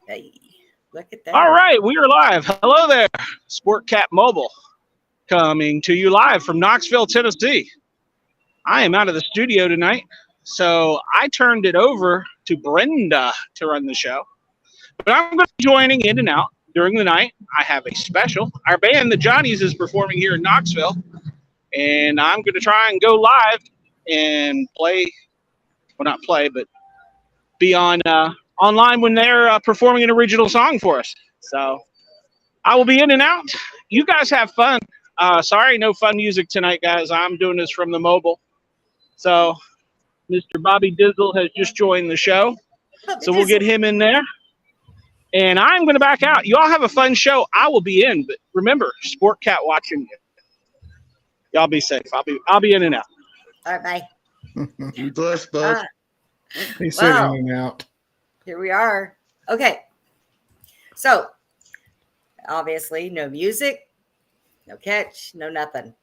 Hey, look at All that. right, we are live. Hello there, Sportcat Mobile, coming to you live from Knoxville, Tennessee. I am out of the studio tonight, so I turned it over to Brenda to run the show. But I'm going to be joining in and out during the night. I have a special. Our band, the Johnnies, is performing here in Knoxville, and I'm going to try and go live and play. Well, not play, but be on online when they're performing an original song for us. So I will be in and out. You guys have fun. Sorry, no fun music tonight, guys. I'm doing this from the mobile. So Mr. Bobby Dizzle has just joined the show. So we'll get him in there. And I'm going to back out. You all have a fun show. I will be in. But remember, Sport Cat watching you. Y'all be safe. I'll be in and out. All right, bye. You bless, bud. He said in and out. Here we are. Okay. So, obviously, no music, no catch, no nothing.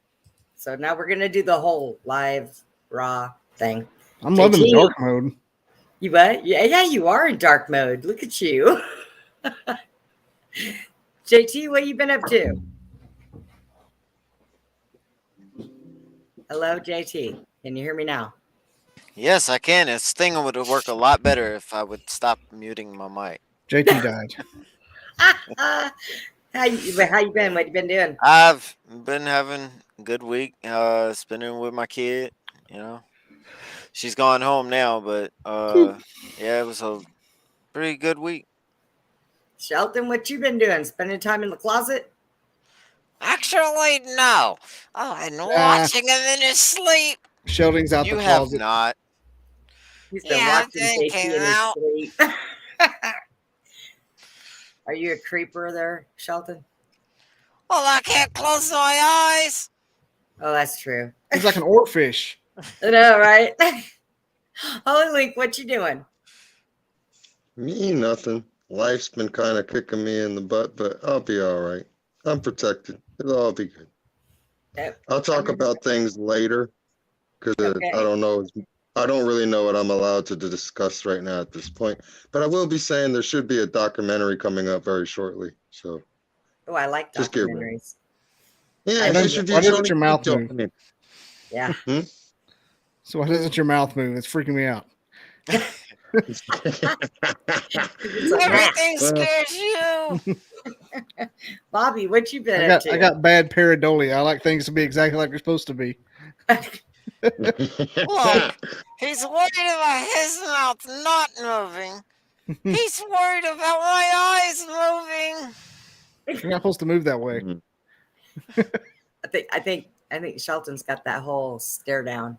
So now we're going to do the whole live, raw thing. I'm loving the dark mode. You what? Yeah, you are in dark mode. Look at you. JT, what you been up to? Hello, JT. Can you hear me now? Yes, I can. This thing would work a lot better if I would stop muting my mic. JT died. How you been? What you been doing? I've been having a good week. Spending with my kid. You know, she's gone home now, but yeah, it was a pretty good week. Shelton, what you been doing? Spending time in the closet? Actually, no. Oh, and watching him in his sleep. Sheldon's out You the have closet. not. He's been Yeah, watching they JT came in his out. sleep. Are you a creeper there, Shelton? Well, I can't close my eyes. Oh, that's true. He's like an oarfish. I know, right? Holy Link, what you doing? Me, nothing. Life's been kind of kicking me in the butt, but I'll be all right. I'm protected. It'll all be good. Yep. I'll talk about things later because Okay. I don't know. I don't really know what I'm allowed to discuss right now at this point. But I will be saying there should be a documentary coming up very shortly. So Oh, I like Just get ready. documentaries. yeah, Why it should be a doesn't your mouth move? documentary. Yeah. So why doesn't your mouth move? It's freaking me out. Everything scares you. Bobby, what you been up to? I got bad pareidolia. I like things to be exactly like they're supposed to be. Look, he's worried about his mouth not moving. He's worried about my eyes moving. You're not supposed to move that way. I think Shelton's got that whole stare down.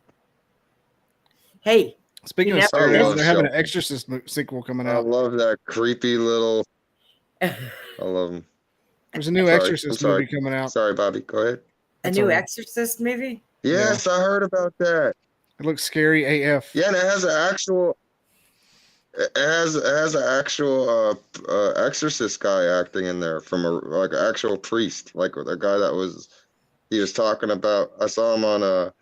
Hey, Speaking You of never- stairs, love they're having an Sheldon. Exorcist sequel coming I out. love that creepy little. I love him. There's a new Sorry, Exorcist I'm sorry. movie coming out. Sorry, Bobby. Go ahead. a That's new all right. Exorcist movie? Yes, I heard about that. It looks scary AF. Yeah, and it has an actual. It has an actual exorcist guy acting in there from an actual priest, like the guy that he was talking about. I saw him on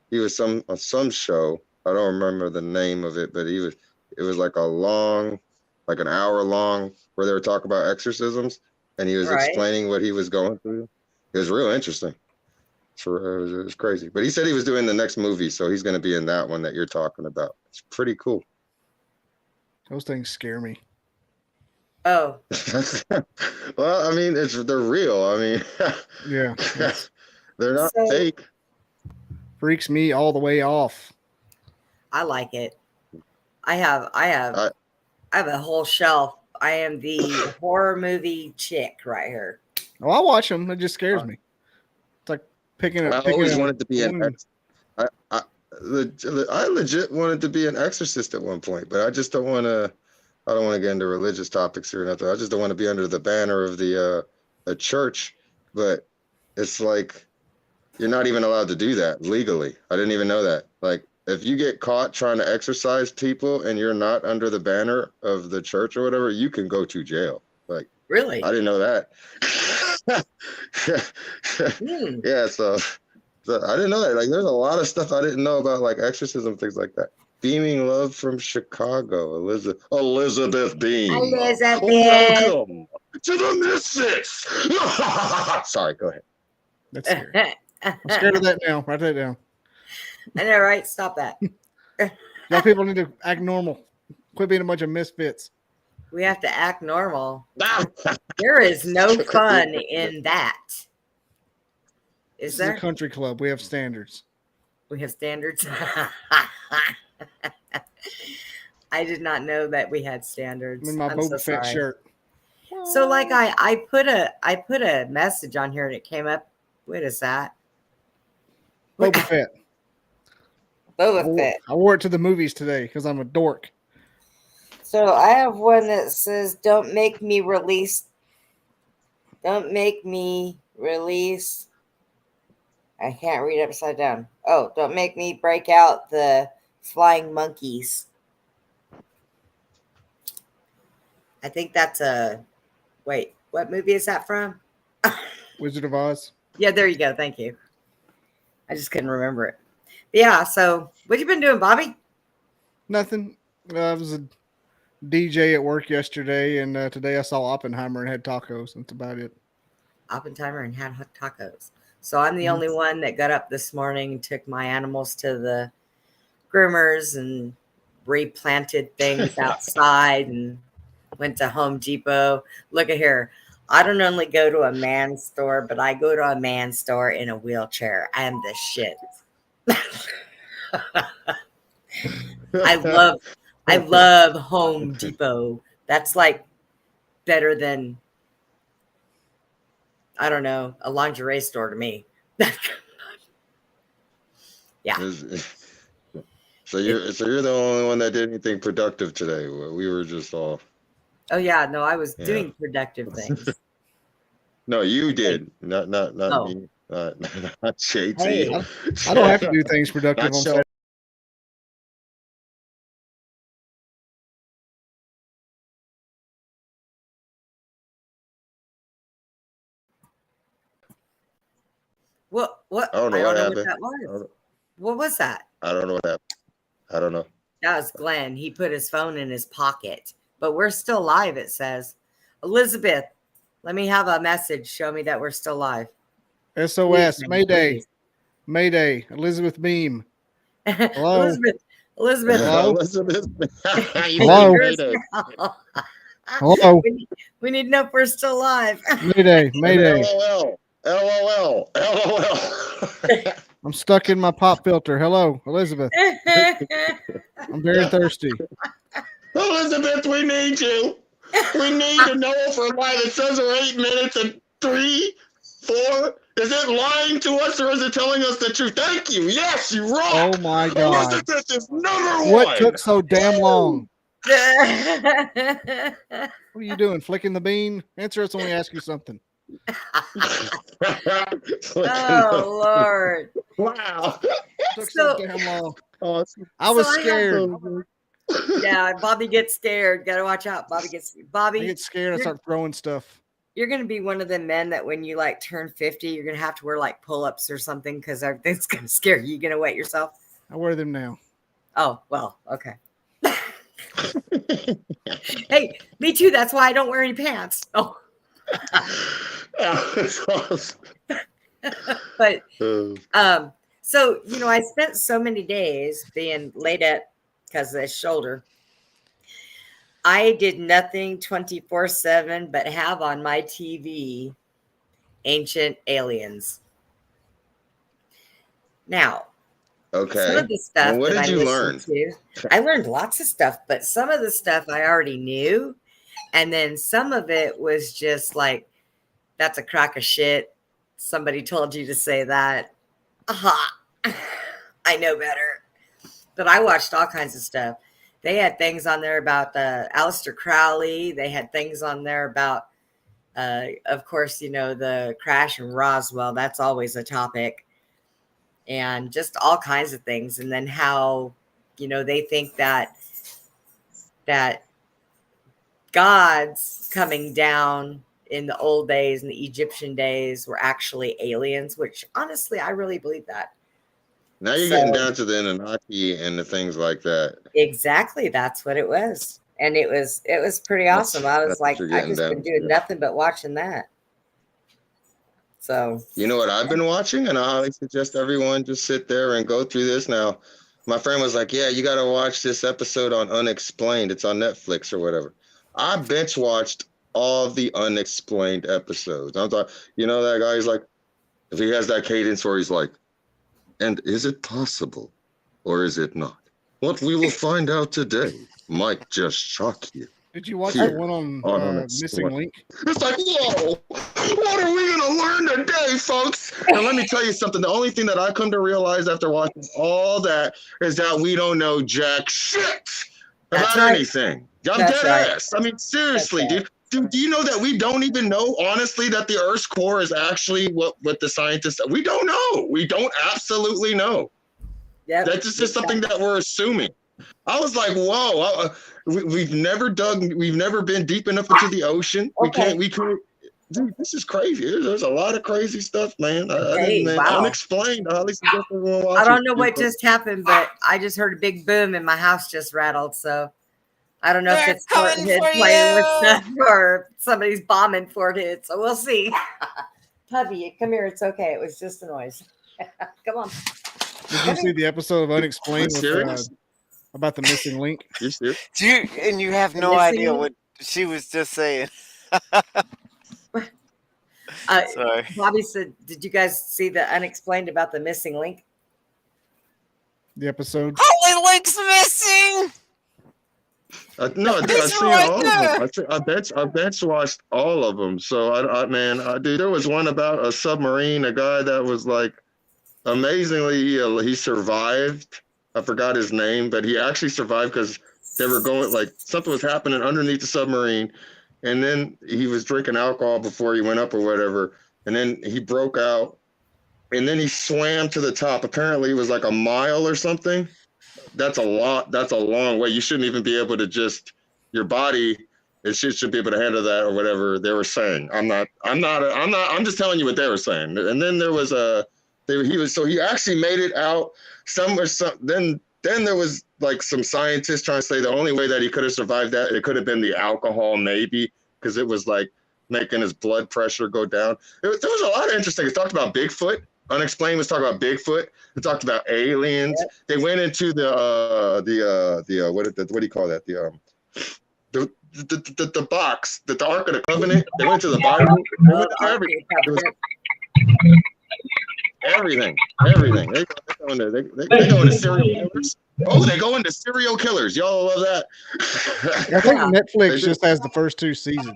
he was on some show. I don't remember the name of it, but it was like an hour long, where they were talking about exorcisms, and he was Right. explaining what he was going through. It was real interesting. It was crazy. But he said he was doing the next movie, so he's going to be in that one that you're talking about. It's pretty cool. Those things scare me. Oh, Well, I mean, they're real. I mean, Yeah. they're not So- fake. Freaks me all the way off. I like it. I have a whole shelf. I am the horror movie chick right here. Oh, I watch them. It just scares me. It's like picking I up. always wanted to be I legit wanted to be an exorcist at one point, but I just don't want to. I don't want to get into religious topics here or nothing. I just don't want to be under the banner of the a church. But it's like you're not even allowed to do that legally. I didn't even know that. Like, if you get caught trying to exorcise people and you're not under the banner of the church or whatever, you can go to jail. Like, Really? I didn't know that. Hmm. Yeah, so I didn't know that. Like, there's a lot of stuff I didn't know about, like exorcism, things like that. Beaming love from Chicago, Elizabeth Beam. Elizabeth. Welcome to the Misfits. Sorry, go ahead. That's scary. I'm scared of that now. Write that down. I know, right? Stop that. Y'all people need to act normal. Quit being a bunch of misfits. We have to act normal. There is no fun in that. This Is is a there? country club. We have standards. We have standards. I did not know that we had standards. I'm in my I'm Boba so Fett sorry. shirt. So like I put a message on here and it came up. What is that? Boba Fett. Boba Fett. I wore it to the movies today because I'm a dork. So I have one that says, "Don't make me release. Don't make me release." I can't read upside down. Oh, don't make me break out the flying monkeys. I think that's a. Wait, what movie is that from? Wizard of Oz. Yeah, there you go. Thank you. I just couldn't remember it. But yeah. So, what you been doing, Bobby? Nothing. I was a DJ at work yesterday, and today I saw Oppenheimer and had tacos. That's about it. Oppenheimer and had hot tacos. So I'm the only one that got up this morning, took my animals to the groomers and replanted things outside and went to Home Depot. Look at here. I don't only go to a man's store, but I go to a man's store in a wheelchair. I am the shit. I love Home Depot. That's like better than, I don't know, a lingerie store to me. Yeah. So you're the only one that did anything productive today. We were just all. Oh yeah, no, I was doing productive things. No, you did. Not Oh. me. Not JT. Hey. I don't have to do things productive Not on show- Saturday. What? I don't know I what don't know happened. what that was. What was that? I don't know what happened. I don't know. That was Glenn. He put his phone in his pocket. But we're still live, it says. Elizabeth, let me have a message. Show me that we're still live. SOS. Please, Mayday. please. Mayday. Elizabeth Beam. Hello? Elizabeth. Hello? Elizabeth. Hello? Hello? We need to know if we're still live. Mayday. Mayday. LOL. I'm stuck in my pop filter. Hello, Elizabeth. I'm very thirsty. Elizabeth, we need you. We need to know for why it says we're 8 minutes and 3, 4. Is it lying to us or is it telling us the truth? Thank you. Yes, you rock. Oh my God. Elizabeth is number What one. took so damn long? What are you doing? Flicking the bean? Answer us when we ask you something. Oh Lord. Wow. Took so damn long. Awesome. I was So I have- scared. Yeah, Bobby gets scared. Gotta watch out. I Bobby, get scared. I start throwing stuff. you're gonna be one of the men that when you like turn 50, you're gonna have to wear like pull-ups or something because everything's gonna scare you. You gonna wet yourself? I wear them now. Oh, well, okay. Hey, me too. That's why I don't wear any pants. Oh. But so I spent so many days being laid up because of this shoulder. I did nothing 24/7 but have on my TV Ancient Aliens. Now, okay. some of the stuff And what that did I you listened learn? to, I learned lots of stuff, but some of the stuff I already knew. And then some of it was just like, that's a crock of shit. Somebody told you to say that. Aha. I know better. But I watched all kinds of stuff. They had things on there about Aleister Crowley. They had things on there about, of course, the crash in Roswell. That's always a topic. And just all kinds of things. And then how, they think that gods coming down in the old days, in the Egyptian days, were actually aliens, which honestly, I really believe that. Now you're getting down to the Anunnaki and the things like that. Exactly, that's what it was, and it was pretty awesome. I was That's like, what you're I getting just been down doing to. nothing but watching that. So You know what I've been watching, and I highly suggest everyone just sit there and go through this. Now, my friend was like, "Yeah, you got to watch this episode on Unexplained. It's on Netflix or whatever." I bench watched all the Unexplained episodes. I'm like, you know that guy? He's like, if he has that cadence where he's like, "And is it possible, or is it not? What we will find out today might just shock you." Did you watch Here, the one on Unexplained. Missing Link? It's like, whoa, what are we going to learn today, folks? And let me tell you something. The only thing that I come to realize after watching all that is that we don't know jack shit about anything. I'm That's dead right. ass. I mean, seriously, That's dude. Do you know that we don't even know, honestly, that the Earth's core is actually what the scientists... We don't know. We don't absolutely know. Yep. That's just something that we're assuming. I was like, whoa, we've never been deep enough into the ocean. Okay. We can't, dude, this is crazy. There's a lot of crazy stuff, man. Wow. Unexplained. I at least suggest everyone watch I don't it. know what just happened, but I just heard a big boom and my house just rattled. So I don't know if They're it's Fort coming Hood for playing with you. stuff or somebody's bombing Fort Hood. So we'll see. Puppy, come here. It's okay. It was just a noise. Come on. Did you see the episode of Unexplained with, serious? about the missing link? You serious? You have no missing idea link? what she was just saying. Sorry. Bobby said, did you guys see the Unexplained about the missing link? The episode? Holy Link's missing! No, I've He's seen right all there. of them. I bench watched all of them. So dude, there was one about a submarine, a guy that was like, amazingly, he survived. I forgot his name, but he actually survived because they were going, like, something was happening underneath the submarine, and then he was drinking alcohol before he went up or whatever, and then he broke out, and then he swam to the top. Apparently it was like a mile or something. That's a lot. That's a long way. You shouldn't even be able to just, your body, it should be able to handle that or whatever they were saying. I'm just telling you what they were saying. And then there was he actually made it out somewhere. Then there was like some scientists trying to say the only way that he could have survived that, it could have been the alcohol, maybe, because it was like making his blood pressure go down. There was a lot of interesting. It talked about Bigfoot. Unexplained was talking about Bigfoot. It talked about aliens. Yep. They went into the what do you call that? The box, the Ark of the Covenant. They went to the Bible. They went to everything. Everything. They go into serial killers. Oh, they go into serial killers. Y'all love that. I think Netflix just has the first 2 seasons. All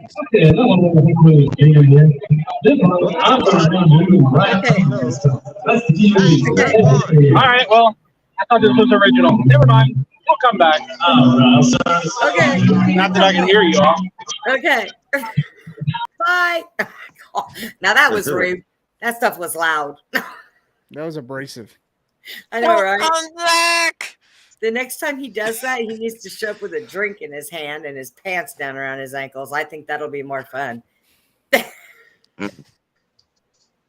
right, well, I thought this was original. Never mind. We'll come back. Okay. Not that I can hear you all. Okay. Bye. Now that was rude. That stuff was loud. That was abrasive. I know, right? Come back. The next time he does that, he needs to show up with a drink in his hand and his pants down around his ankles. I think that'll be more fun.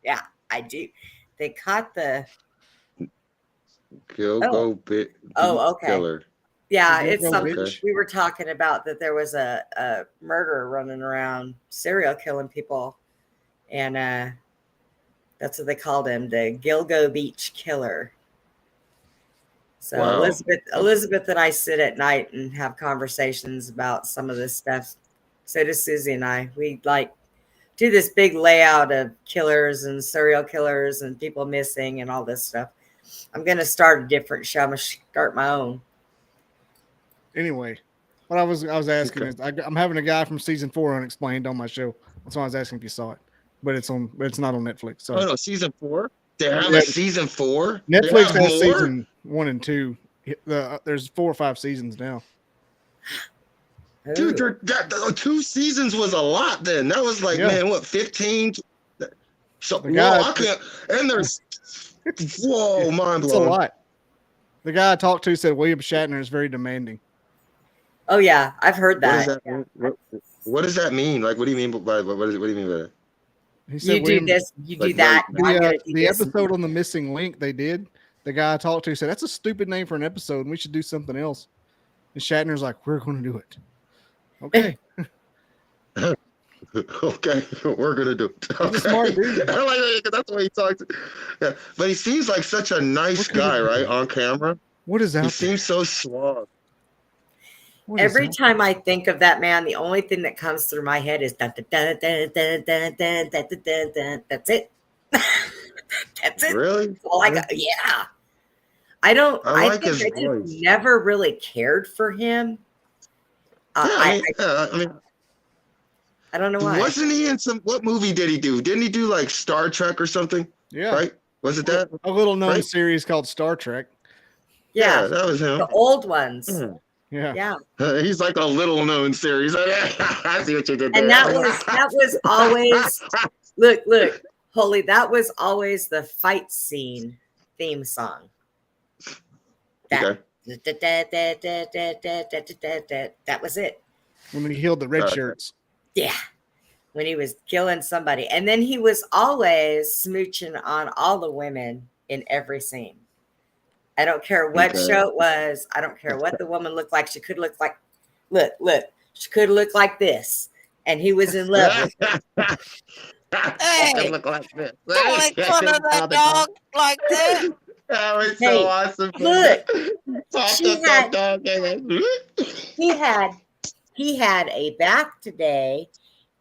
Yeah, I do. They caught the okay. Killer. Yeah, it's something we were talking about, that there was a murderer running around, serial killing people, and that's what they called him, the Gilgo Beach Killer. So wow. Elizabeth and I sit at night and have conversations about some of this stuff. So does Susie and I. We like do this big layout of killers and serial killers and people missing and all this stuff. I'm going to start a different show. I'm going to start my own. Anyway, what I was asking is, I'm having a guy from season 4 Unexplained on my show. That's why I was asking if you saw it, but it's not on Netflix. So. Oh no, season 4. They have a season 4. Netflix has season 1 and 2. There's 4 or 5 seasons now. Dude, 2 seasons was a lot. Then that was like, man, what, 15? So I can't. And there's whoa, mind blowing. It's a lot. The guy I talked to said William Shatner is very demanding. Oh yeah, I've heard that. What does that mean? Like, what do you mean by what do you mean by that? He said you do this, you do that. The episode on the missing link they the guy I talked to said, that's a stupid name for an episode and we should do something else. And Shatner's like, we're going to do it. Okay. Okay, we're gonna do it. He's a smart dude. I like that 'cause that's the way he talks. Yeah, but he seems like such a nice guy, right? On camera, What is he out there? seems so suave. What is Every out time I think of that man, the only thing that comes through my head is dun, dun, dun, dun, dun, dun, dun, dun, dun, dun, dun. That's it. That's it. Really? That's all I got. Yeah. I I like think his I just voice. never really cared for him. I mean, I don't know why. wasn't he in some? What movie did he do? Didn't he do like Star Trek or something? Yeah. Right? Was it that? A little known Right? series called Star Trek. Yeah. that was him. The old ones. Mm. Yeah. Yeah. He's like a little known series. I see what you did there. And that was always look, Holy, that was always the fight scene theme song. That that was it. When he healed the red shirts. Yeah. When he was killing somebody. And then he was always smooching on all the women in every scene. I don't care what show it was. I don't care what the woman looked like. She could look like, look. She could look like this. And he was in love with her. Hey, look like this. don't make fun of that dog like that. That was Hey, so awesome. look, Dog. he had a bath today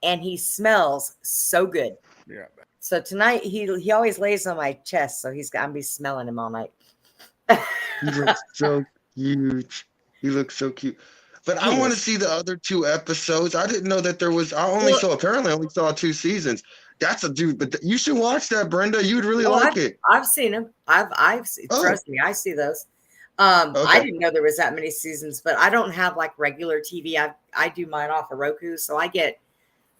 and he smells so good. Yeah. So tonight he always lays on my chest, so I'm be smelling him all night. He looks so huge. He looks so cute. But I want to see the other 2 episodes. I didn't know that there was. Apparently I only saw 2 seasons. That's a dude. But you should watch that, Brenda. You'd really like it. I've seen him. Trust me, I see those. I didn't know there was that many seasons, but I don't have like regular TV. I do mine off of Roku, so I get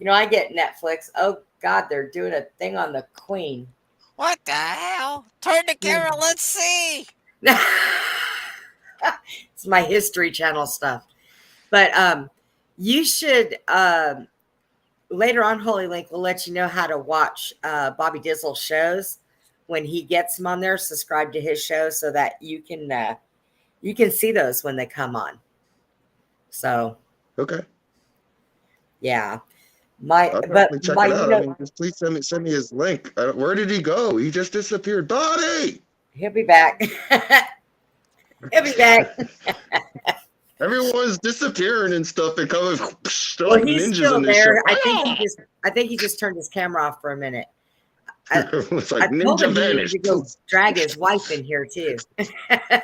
Netflix. Oh God, they're doing a thing on the Queen. What the hell? Turn the camera. Let's see. It's my History Channel stuff. But you should later on, Holy Link will let you know how to watch Bobby Dizzle's shows when he gets them on there. Subscribe to his show so that you can see those when they come on. So Okay. yeah, I'll definitely check it out. Just please send me his link. Where did he go? He just disappeared. Buddy! He'll be back. He'll be back. Everyone's disappearing and stuff and coming. Well, he's still there. I think he just turned his camera off for a minute. It's like I told ninja him he needed vanished. to go drag his wife in here too. They're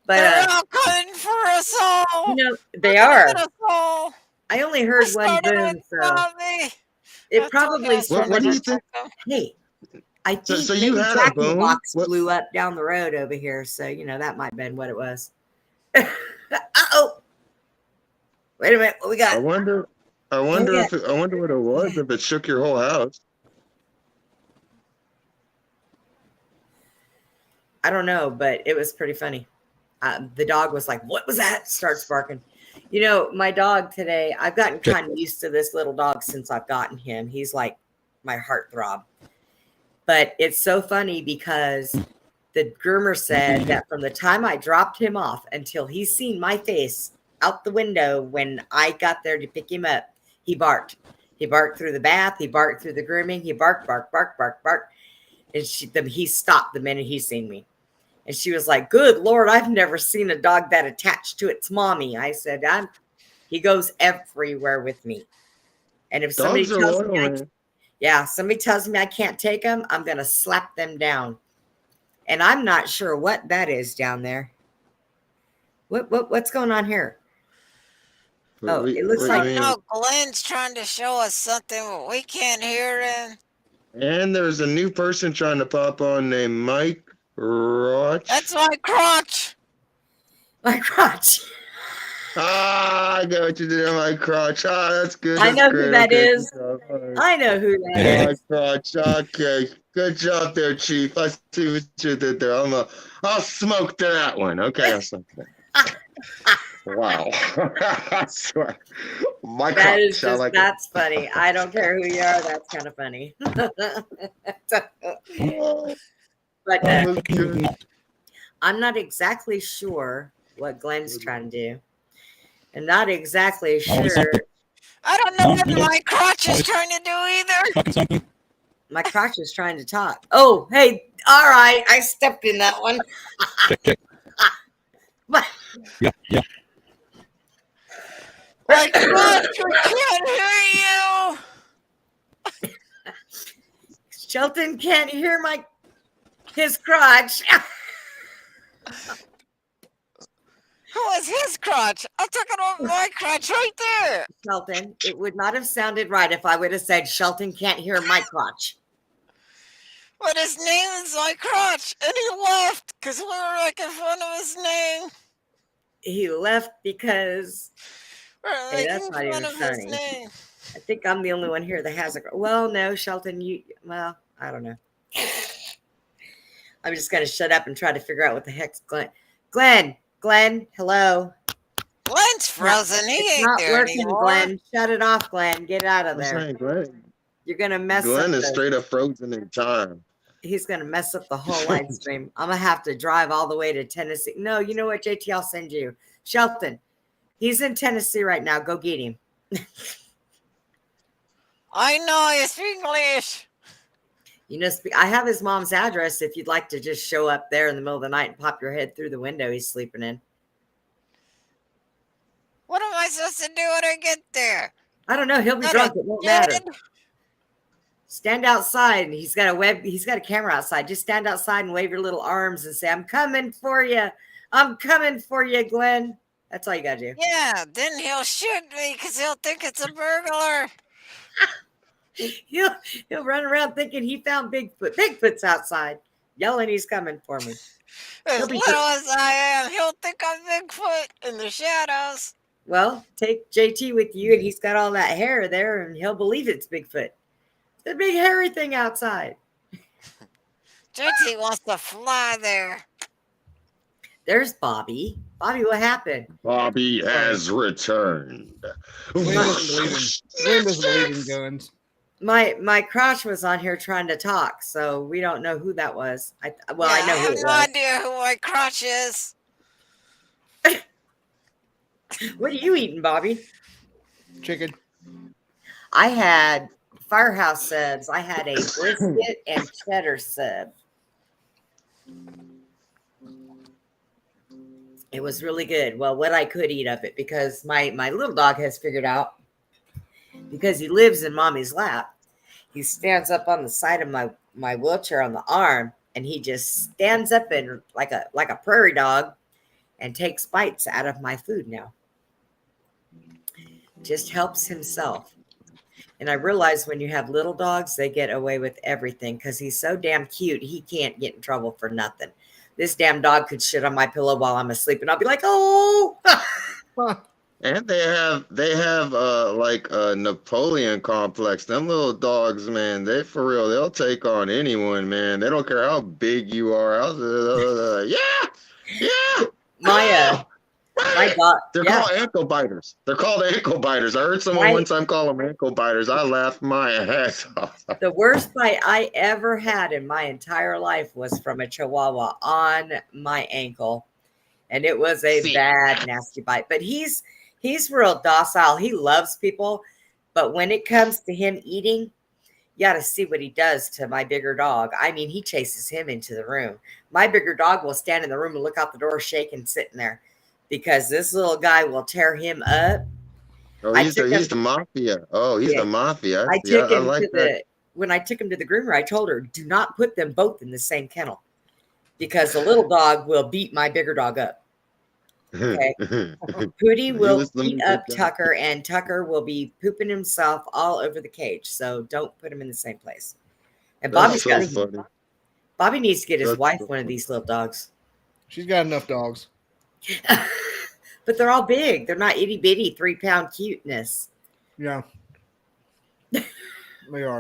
But all coming for us all. they are. Us all. I only heard They one started boom, with so Bobby. it That's probably. okay. What do you think? Hey, I think So you maybe had a Jackie boom? Box What- blew up down the road over here, so that might have been what it was. Uh-oh. Wait a minute, what we I got? wonder what it was if it shook your whole house. I don't know, but it was pretty funny. The dog was like, "What was that?" Starts barking. My dog today, I've gotten kind of used to this little dog since I've gotten him. He's like my heartthrob. But it's so funny because the groomer said that from the time I dropped him off until he's seen my face out the window when I got there to pick him up, he barked. He barked through the bath. He barked through the grooming. He barked, bark, bark, bark, bark. And he stopped the minute he seen me. And she was like, "Good Lord, I've never seen a dog that attached to its mommy." I said, he goes everywhere with me. And if somebody Dogs are tells loyal, me, man. somebody tells me I can't take them, I'm going to slap them down. And I'm not sure what that is down there. What's going on here? Oh, it looks like- No, Glenn's trying to show us something but we can't hear him. And there's a new person trying to pop on named Mike Roach. That's my crotch. My crotch. I got what you did on my crotch. That's good. I That's know who great. that Okay, is. good job. All right. I know who that My is. crotch. Okay. Good job there, Chief. I see what you did there. I'll smoke to that one. Okay, I'll smoke to that. Wow. I swear. My That crotch. is I just, like that's funny. I don't care who you are. That's kind of funny. it. But That was good. I'm not exactly sure what Glenn's trying to do. And not exactly sure. I don't know what my crotch is trying to do either. Fucking something. My crotch is trying to talk. Oh, hey, all right. I stepped in that one. Check. But Yeah. My crotch, we can't hear you. Shelton can't hear his crotch. Who was his crotch? I'm talking about my crotch right there. Shelton, it would not have sounded right if I would have said Shelton can't hear my crotch. But his name is my crotch, and he left because we were making fun of his name. He left because We're Hey, that's making not fun even of his funny. name. I think I'm the only one here that has a. Well, no, Shelton, I don't know. I'm just going to shut up and try to figure out what the heck's Glenn, hello. Glenn's frozen. He It's ain't not there working, anymore. Glenn. Shut it off, Glenn. Get out of I'm there. saying Glenn. You're going to mess Glenn up. is straight up frozen in time. He's going to mess up the whole live stream. I'm going to have to drive all the way to Tennessee. No, you know what, JT? I'll send you. Shelton, he's in Tennessee right now. Go get him. I know, I speak English. You know, I have his mom's address if you'd like to just show up there in the middle of the night and pop your head through the window he's sleeping in. What am I supposed to do when I get there? I don't know. He'll be Not drunk. It won't matter. dead? Stand outside, and he's got a camera outside. Just stand outside and wave your little arms and say, "I'm coming for you. I'm coming for you, Glenn." That's all you gotta do. Yeah, then he'll shoot me because he'll think it's a burglar. He'll run around thinking he found Bigfoot. Bigfoot's outside, yelling he's coming for me. As He'll be little as I am, he'll think I'm Bigfoot in the shadows. Well, take JT with you, and he's got all that hair there, and he'll believe it's Bigfoot. The big hairy thing outside. JT wants to fly there. There's Bobby. Bobby, what happened? Bobby has returned. Glenn doesn't believe in guns. My crotch was on here trying to talk, so we don't know who that was. I know who I it have was. no idea who my crotch is. What are you eating, Bobby? Chicken. I had Firehouse subs. I had a brisket and cheddar sub. It was really good. Well, what I could eat of it, because my little dog has figured out, because he lives in mommy's lap, he stands up on the side of my wheelchair on the arm, and he just stands up and like a prairie dog and takes bites out of my food now. Just helps himself. And I realize when you have little dogs, they get away with everything because he's so damn cute. He can't get in trouble for nothing. This damn dog could shit on my pillow while I'm asleep, and I'll be like, "Oh!" And they have like a Napoleon complex. Them little dogs, man, they for real. They'll take on anyone, man. They don't care how big you are. Yeah. My dog. They're called ankle biters. I heard someone one time call them ankle biters. I laughed my ass off. The worst bite I ever had in my entire life was from a Chihuahua on my ankle, and it was a bad, nasty bite. But he's real docile. He loves people, but when it comes to him eating, you got to see what he does to my bigger dog. I mean, he chases him into the room. My bigger dog will stand in the room and look out the door, shaking, sitting there, because this little guy will tear him up. Oh, he's the mafia. Oh, he's the mafia. When I took him to the groomer, I told her, do not put them both in the same kennel, because the little dog will beat my bigger dog up. Okay. Pootie will beat up Tucker, and Tucker will be pooping himself all over the cage. So don't put him in the same place. And Bobby needs to get his wife one of these little dogs. She's got enough dogs. But they're all big. They're not itty bitty 3-pound cuteness. Yeah. They are.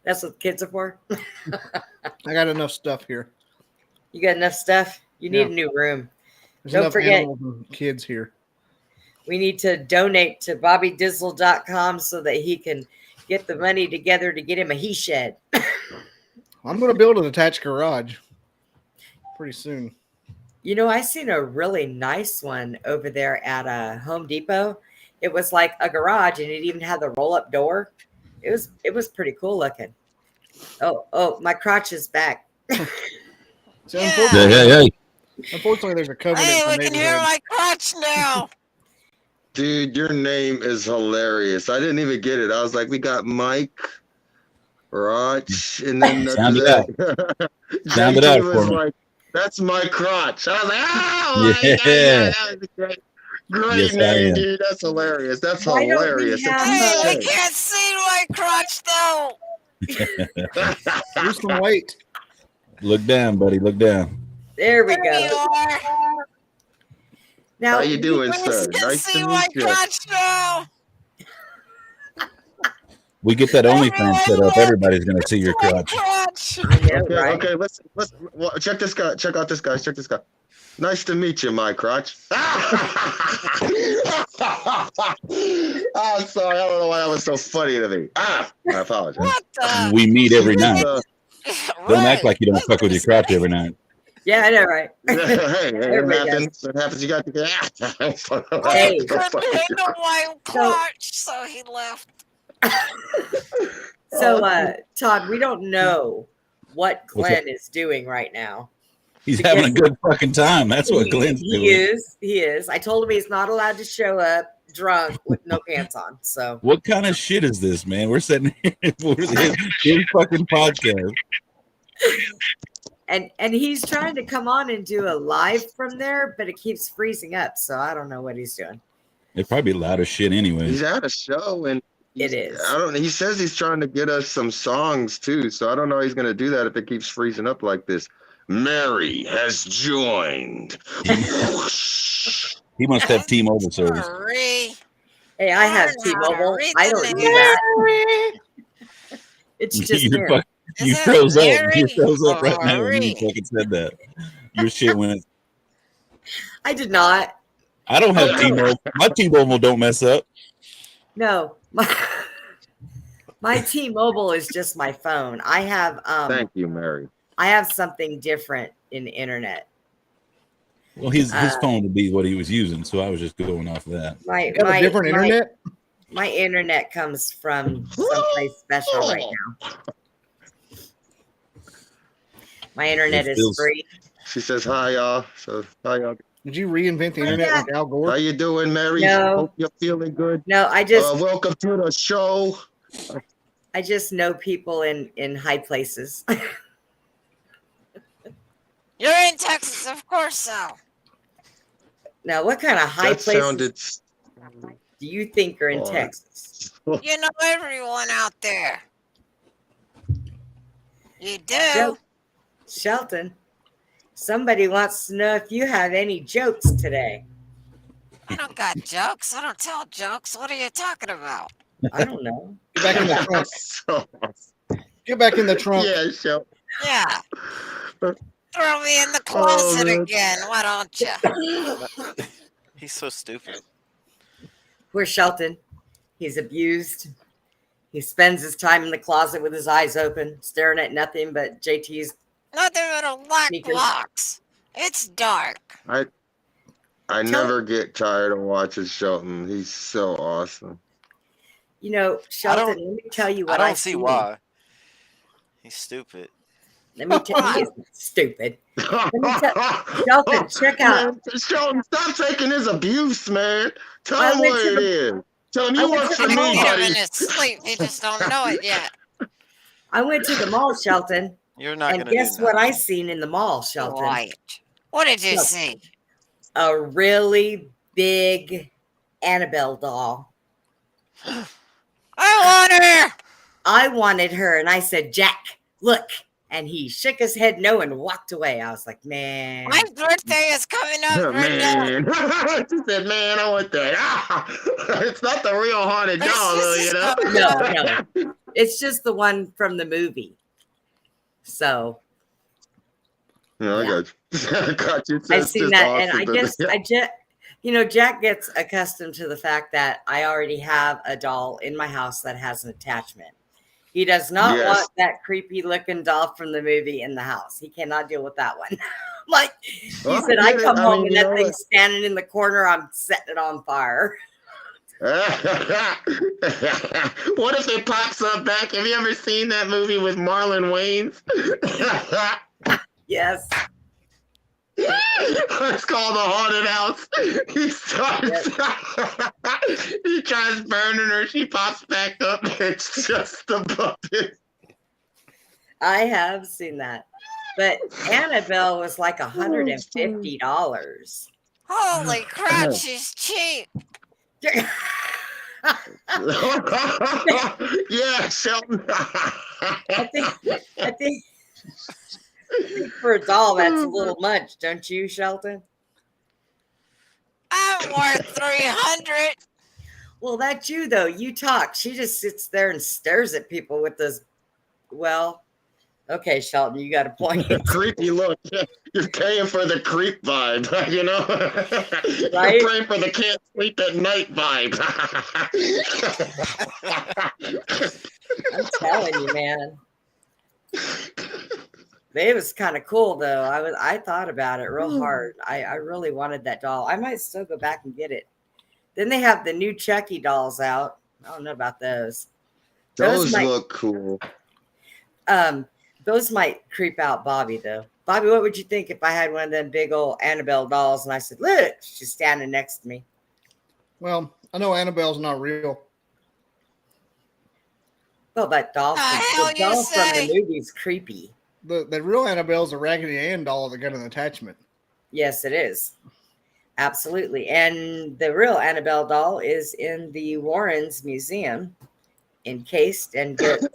That's what kids are for. I got enough stuff here. You got enough stuff? You need a new room. There's Don't enough forget, animals and kids here. we need to donate to BobbyDizzle.com so that he can get the money together to get him a he shed. I'm going to build an attached garage pretty soon. I seen a really nice one over there at a Home Depot. It was like a garage, and it even had the roll-up door. It was pretty cool looking. Oh, my crotch is back. So Yeah. unfortunately, there's a covenant. Hey, in we the can hear neighborhood. my crotch now. Dude, your name is hilarious. I didn't even get it. I was like, we got Mike, Roch, and then Sound it out. Sound it JT out for was me. like, that's my crotch. I was like, oh my Yeah. God, yeah, that was great. Great Yes, I name, am. dude. That's hilarious. That's Why don't we hilarious. have, Hey, I It's can't see my crotch though. Lose some weight. Look down, buddy. Look down. there we There you go. are. Now, How you doing, You sir? can Nice see to my meet you. crotch now. We get that OnlyFans set up. Everybody's gonna see your My crotch. crotch. I know, Okay, right? okay, listen. Well, check this guy. Check out this guy. Check this guy. Nice to meet you, my crotch. I'm sorry. I don't know why that was so funny to me. I apologize. What the? We meet every night. Right. Don't act like you don't fuck with your crotch every night. Yeah, I know, right? Hey, it Everybody happens. It happens. You got to get. Hey. He couldn't handle my crotch, so he left. So, Todd, we don't know what Glenn is doing right now. He's having a good fucking time. That's what Glenn's He doing. is. He is. I told him he's not allowed to show up drunk with no pants on. So, What kind of shit is this, man? We're sitting here for his fucking podcast. and he's trying to come on and do a live from there, but it keeps freezing up. So I don't know what he's doing. It'd probably be loud as shit anyway. He's at a show and It is. I don't. He says he's trying to get us some songs too. So I don't know how he's going to do that if it keeps freezing up like this. Mary has joined. He must have T-Mobile service. Hurry. Hey, I have T-Mobile. I don't do that. It's just You're him. fuck- Is you that froze up. Mary You froze up or right now when you Marie? fucking said that. Your shit went. I did not. I don't have T-Mobile. My T-Mobile don't mess up. No, my T-Mobile is just my phone. I have Thank you, Mary. I have something different in the internet. Well, his phone would be what he was using, so I was just going off of that. My You have a different internet? My internet comes from someplace special right now. My internet is feels- free. She says hi, y'all. So hi, y'all. Did you reinvent the internet like Al How Gore? you doing, Mary? No. Hope you're feeling good. No, I just Welcome to the show. know people in high places. You're in Texas, of course so. Now, what kind of high That places sounded. do you think are in Oh, Texas? You know everyone out there. You do. Shel- Shelton, somebody wants to know if you have any jokes today. I don't got jokes. I don't tell jokes. What are you talking about? I don't know. Get back in the trunk. So, Get back in the trunk. yeah, show. Yeah. Throw me in the closet man. again. Why don't you? He's so stupid. Where's Shelton? He's abused. He spends his time in the closet with his eyes open, staring at nothing but JT's. Nothing but a black Sneakers. box. It's dark. I never get tired of watching Shelton. He's so awesome. You know, Shelton, let me tell you what I see seen. why. He's stupid. Let me tell you, he's stupid. Shelton, check out. Man, Shelton, stop taking his abuse, man. Tell I him went what to it is. Tell him I you went work to for the me, mall. Him buddy. in his sleep. He just don't know it yet. I went to the mall, Shelton, You're not and gonna guess do what I seen in the mall, Shelton? Quiet. What did you No. see? A really big Annabelle doll. I want her. I wanted her, and I said, Jack, look. And he shook his head no and walked away. I was like, man. My birthday is coming up right now. Man. She said, man, I want that. It's not the real haunted It's doll, though, just you know? No. It's just the one from the movie. So Yeah, I got you. I got you. I've It's seen just that. awesome And I just, Jack gets accustomed to the fact that I already have a doll in my house that has an attachment. He does not Yes. want that creepy looking doll from the movie in the house. He cannot deal with that one. Like he said, I come home and that thing's standing in the corner. I'm setting it on fire. What if it pops up back? Have you ever seen that movie with Marlon Wayans? Yes. It's called The Haunted House. He starts, he tries burning her. She pops back up. It's just a puppet. I have seen that. But Annabelle was like $150. Holy crap, she's cheap. Yeah, Shelton. I think for a doll that's a little much, don't you, Shelton? I'm worth 300. Well, that's you though. You talk. She just sits there and stares at people with this. Well, okay, Shelton, you got a point. Creepy look. You're paying for the creep vibe, you know? Right? You're paying for the can't sleep at night vibe. I'm telling you, man. It was kind of cool though. I thought about it real hard. I really wanted that doll. I might still go back and get it. Then they have the new Chucky dolls out. I don't know about those. Those look cool. Those might creep out Bobby though. Bobby, what would you think if I had one of them big old Annabelle dolls and I said, look, she's standing next to me? Well, I know Annabelle's not real. Well, that doll, the doll from the movie's creepy. The real Annabelle's a Raggedy Ann doll that got an attachment. Yes, it is. Absolutely. And the real Annabelle doll is in the Warrens Museum, encased and good.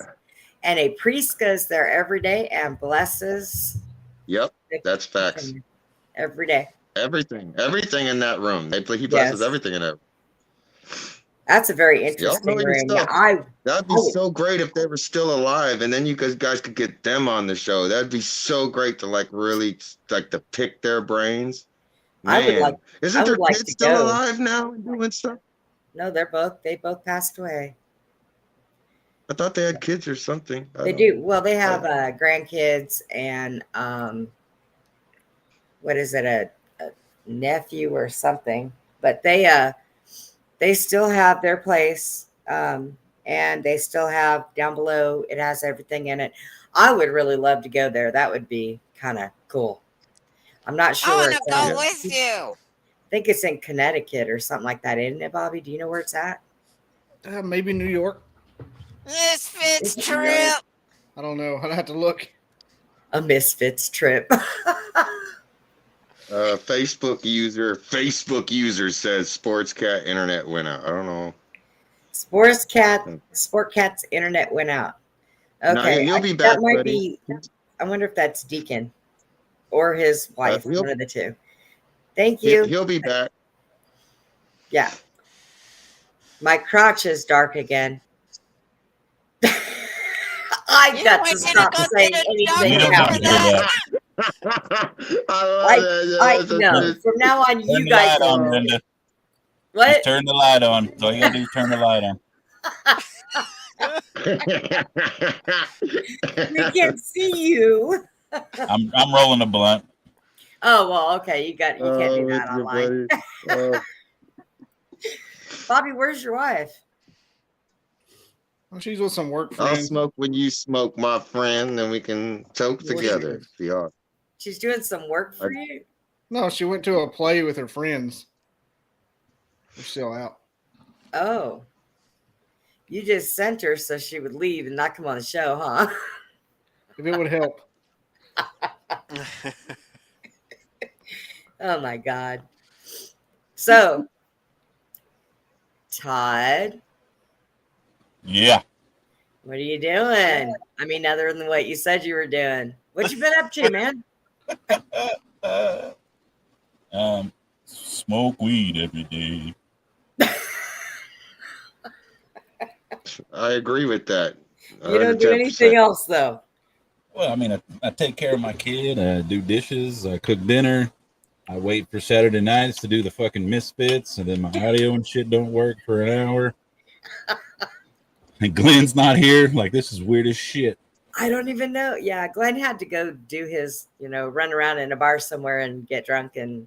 And a priest goes there every day and blesses. Yep, that's facts. Every day. Everything in that room. He blesses everything in it. That's a very interesting room. That'd be so great if they were still alive, and then you guys could get them on the show. That'd be so great to really to pick their brains. Man, isn't their kids still alive now and doing stuff? No, they both passed away. I thought they had kids or something. They do. Well, they have grandkids and what is it, a nephew or something? But they still have their place, and they still have down below. It has everything in it. I would really love to go there. That would be kind of cool. I'm not sure. I want to go with you. I think it's in Connecticut or something like that, isn't it, Bobby? Do you know where it's at? Maybe New York. Misfits trip. I don't know. I'd have to look. A Misfits trip. Facebook user says Sportscat internet went out. I don't know. Sportcat's internet went out. Okay, no, he'll be back. That might be. I wonder if that's Deacon or his wife. One of the two. Thank you. He'll be back. Yeah. My crotch is dark again. I got to stop saying anything about that. No, from now on, you guys know. What? Just turn the light on. That's all you gotta do is turn the light on. We can't see you. I'm rolling a blunt. Oh well, okay. You can't do that online. Bobby, where's your wife? Well, she's with some work I'll friends. smoke when you smoke, my friend, and we can choke together. She's doing some work for you? No, she went to a play with her friends. They're still out. Oh. You just sent her so she would leave and not come on the show, huh? If it would help. Oh my God. So, Todd. Yeah. What are you doing? I mean, other than what you said you were doing. What you been up to, man? Smoke weed every day. I agree with that. You don't do anything else, though. Well, I mean, I take care of my kid. I do dishes. I cook dinner. I wait for Saturday nights to do the fucking Misfits, and then my audio and shit don't work for an hour. And Glenn's not here. Like, this is weird as shit. I don't even know. Yeah, Glenn had to go do his, run around in a bar somewhere and get drunk and